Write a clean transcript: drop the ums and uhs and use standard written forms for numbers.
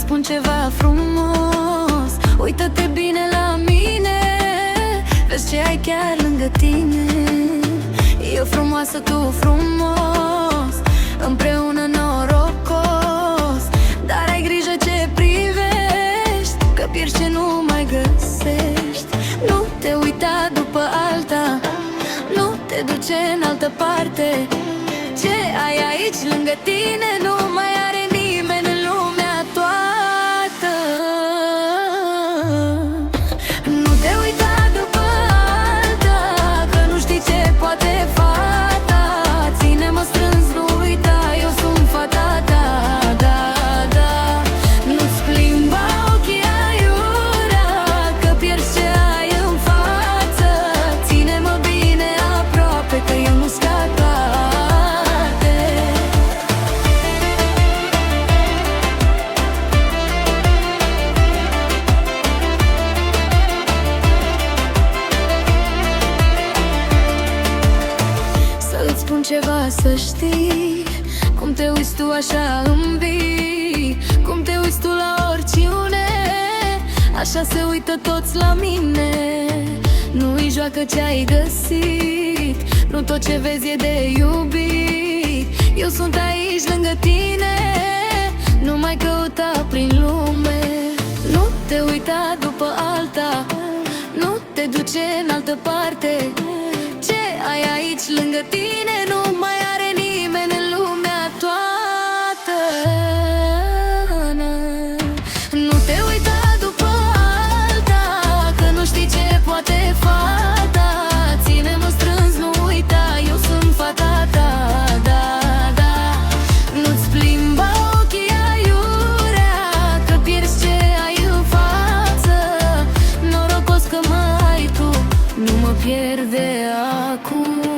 spun ceva frumos, uită-te bine la mine, vezi ce ai chiar lângă tine. Eu frumoasă, tu frumos, împreună norocos. Dar ai grijă ce privești, că pierzi ce nu mai găsești. Nu te uita după alta, nu te duce în altă parte. Ce ai aici lângă tine nu mai are nimeni în lumea toată. Nu te uita după alta, că nu știi ce poate fata. Ține-mă strâns, nu uita, eu sunt fata ta, da, da. Nu-ți plimba ochii aiurea, că pierzi ce ai în față. Ține-mă bine aproape, că eu nu scap. Spun ceva să știi, cum te uiți tu așa îmi vii. Cum te uiți tu la oricine, așa se uită toți la mine. Nu-i joacă ce ai găsit, nu tot ce vezi e de iubit. Eu sunt aici lângă tine, nu mai căuta prin lume. Nu te uita după alta, nu te duce în altă parte. Ce ai aici lângă tine nu mai are nimeni în lumea toată. Nu te uita după alta, că nu știi ce poate fata. Ține-mă strâns, nu uita, eu sunt fata ta, da, da. Nu-ți plimba ochii aiurea, că pierzi ce ai în față. Norocos că mă ai tu, nu mă pierde acum.